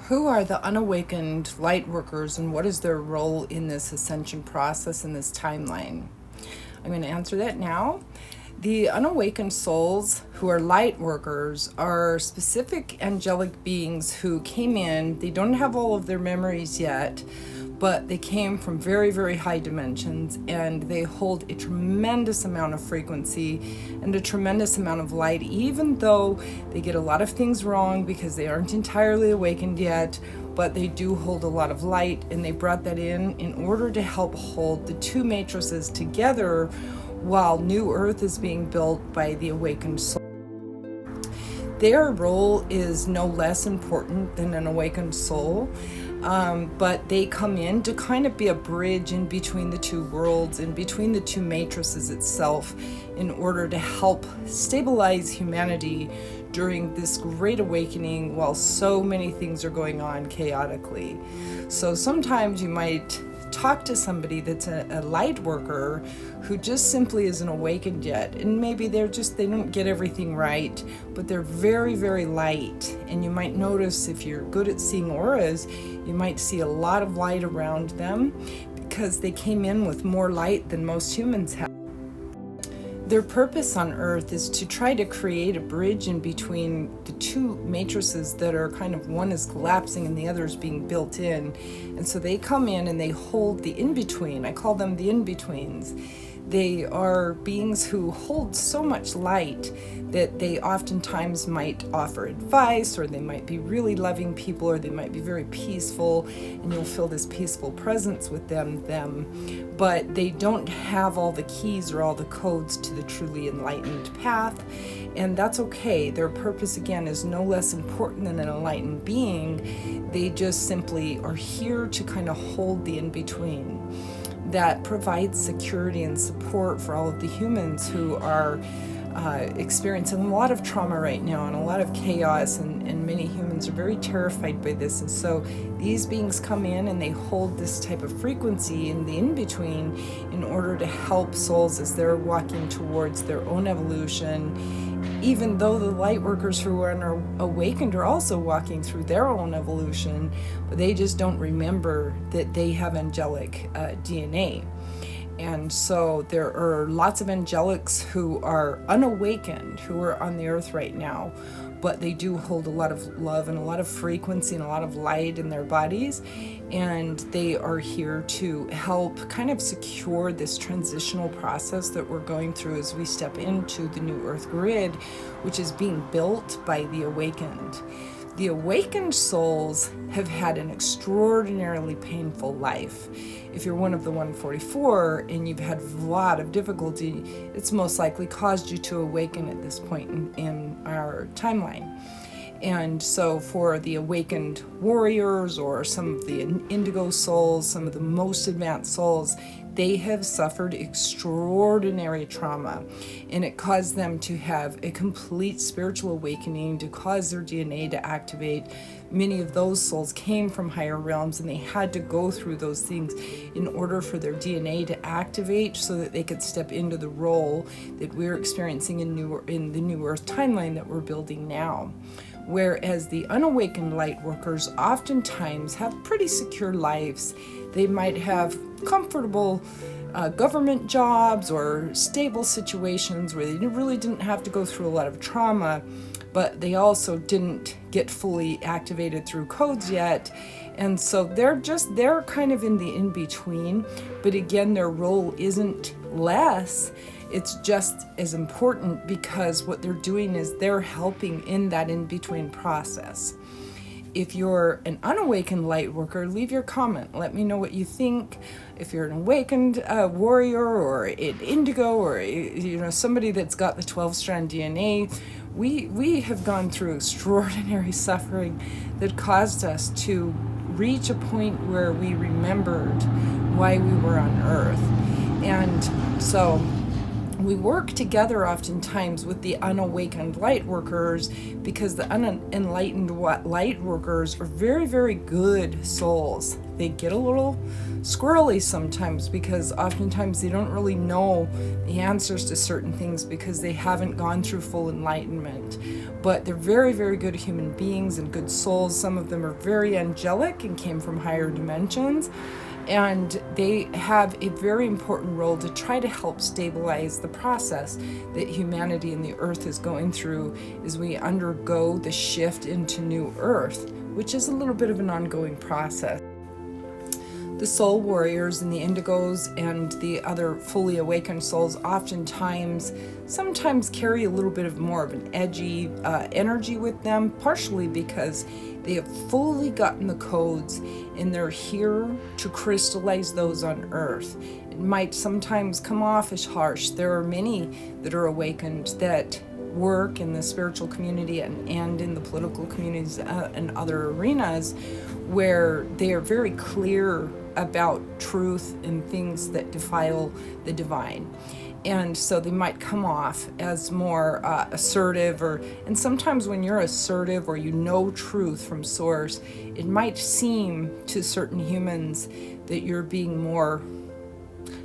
Who are the unawakened light workers and what is their role in this ascension process in this timeline? I'm going to answer that now. The unawakened souls who are light workers are specific angelic beings who came in. They don't have all of their memories yet, but they came from very, very high dimensions, and they hold a tremendous amount of frequency and a tremendous amount of light, even though they get a lot of things wrong because they aren't entirely awakened yet, but they do hold a lot of light, and they brought that in order to help hold the two matrices together while New Earth is being built by the awakened soul. Their role is no less important than an awakened soul, but they come in to kind of be a bridge in between the two worlds, in between the two matrices itself, in order to help stabilize humanity during this great awakening while so many things are going on chaotically. So sometimes you might talk to somebody that's a light worker who just simply isn't awakened yet, and maybe they don't get everything right, but they're very, very light. And you might notice, if you're good at seeing auras, you might see a lot of light around them because they came in with more light than most humans have. Their purpose on Earth is to try to create a bridge in between the two matrices that are kind of, one is collapsing and the other is being built in. And so they come in and they hold the in-between. I call them the in-betweens. They are beings who hold so much light that they oftentimes might offer advice, or they might be really loving people, or they might be very peaceful, and you'll feel this peaceful presence with them. But they don't have all the keys or all the codes to the truly enlightened path, and that's okay. Their purpose, again, is no less important than an enlightened being. They just simply are here to kind of hold the in-between that provides security and support for all of the humans who are experiencing a lot of trauma right now and a lot of chaos, and many humans are very terrified by this. And so these beings come in and they hold this type of frequency in the in-between in order to help souls as they're walking towards their own evolution, even though the light workers who are awakened are also walking through their own evolution, but they just don't remember that they have angelic DNA. And so there are lots of angelics who are unawakened, who are on the earth right now, but they do hold a lot of love and a lot of frequency and a lot of light in their bodies. And they are here to help kind of secure this transitional process that we're going through as we step into the new earth grid, which is being built by the awakened. The awakened souls have had an extraordinarily painful life. If you're one of the 144 and you've had a lot of difficulty, it's most likely caused you to awaken at this point in our timeline. And so for the awakened warriors, or some of the indigo souls, some of the most advanced souls, they have suffered extraordinary trauma, and it caused them to have a complete spiritual awakening, to cause their DNA to activate. Many of those souls came from higher realms, and they had to go through those things in order for their DNA to activate so that they could step into the role that we're experiencing in the New Earth timeline that we're building now. Whereas the unawakened light workers oftentimes have pretty secure lives. They might have comfortable government jobs or stable situations where they really didn't have to go through a lot of trauma, but they also didn't get fully activated through codes yet. And so they're kind of in the in-between, but again, their role isn't less. It's just as important, because what they're doing is they're helping in that in-between process. If you're an unawakened light worker, leave your comment. Let me know what you think. If you're an awakened warrior, or an indigo, or somebody that's got the 12-strand DNA, we have gone through extraordinary suffering that caused us to reach a point where we remembered why we were on Earth. And so We work together oftentimes with the unawakened light workers because the unenlightened light workers are very, very good souls. They get a little squirrely sometimes because oftentimes they don't really know the answers to certain things because they haven't gone through full enlightenment. But they're very, very good human beings and good souls. Some of them are very angelic and came from higher dimensions. And they have a very important role to try to help stabilize the process that humanity and the earth is going through as we undergo the shift into new earth, which is a little bit of an ongoing process. The soul warriors and the indigos and the other fully awakened souls sometimes carry a little bit of more of an edgy energy with them, partially because they have fully gotten the codes and they're here to crystallize those on earth. It might sometimes come off as harsh. There are many that are awakened that work in the spiritual community and in the political communities and other arenas where they are very clear about truth and things that defile the divine. And so they might come off as more assertive, and sometimes when you're assertive or you know truth from source, it might seem to certain humans that you're being more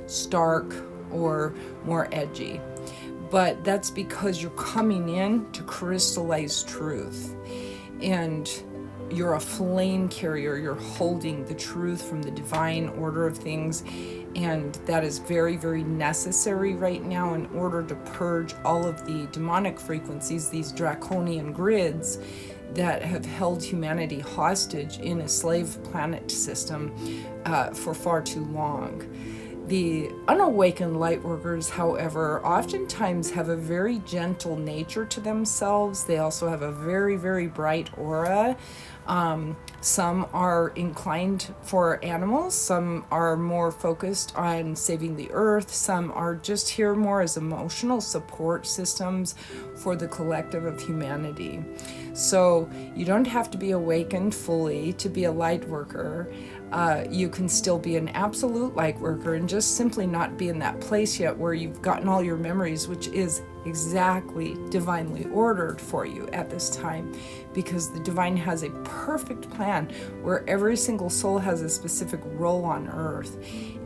stark or more edgy. But that's because you're coming in to crystallize truth. And you're a flame carrier. You're holding the truth from the divine order of things. And that is very, very necessary right now in order to purge all of the demonic frequencies, these draconian grids that have held humanity hostage in a slave planet system for far too long. The unawakened light workers, however, oftentimes have a very gentle nature to themselves. They also have a very, very bright aura. Some are inclined for animals. Some are more focused on saving the earth. Some are just here more as emotional support systems for the collective of humanity. So you don't have to be awakened fully to be a light worker. You can still be an absolute light worker and just simply not be in that place yet where you've gotten all your memories, which is exactly divinely ordered for you at this time, because the divine has a perfect plan where every single soul has a specific role on earth.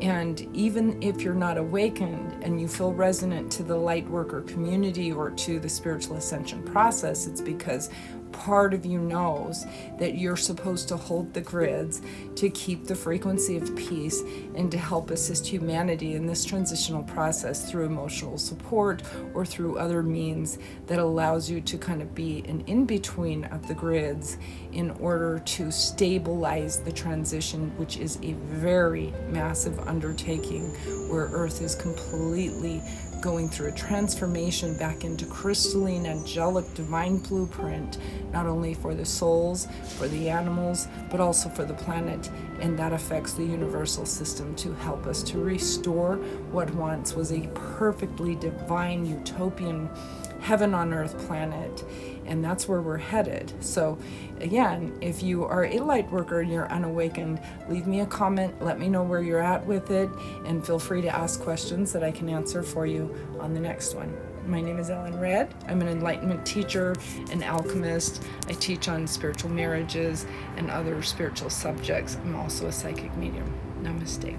And even if you're not awakened and you feel resonant to the light worker community or to the spiritual ascension process, it's because part of you knows that you're supposed to hold the grids to keep the frequency of peace and to help assist humanity in this transitional process through emotional support or through other means that allows you to kind of be an in-between of the grids in order to stabilize the transition, which is a very massive undertaking where Earth is completely going through a transformation back into crystalline, angelic, divine blueprint, not only for the souls, for the animals, but also for the planet. And that affects the universal system to help us to restore what once was a perfectly divine, utopian, heaven on earth planet. And that's where we're headed. So again, if you are a light worker and you're unawakened, leave me a comment, let me know where you're at with it, and feel free to ask questions that I can answer for you on the next one. My name is Ellen Redd. I'm an enlightenment teacher, an alchemist. I teach on spiritual marriages and other spiritual subjects. I'm also a psychic medium. Namaste.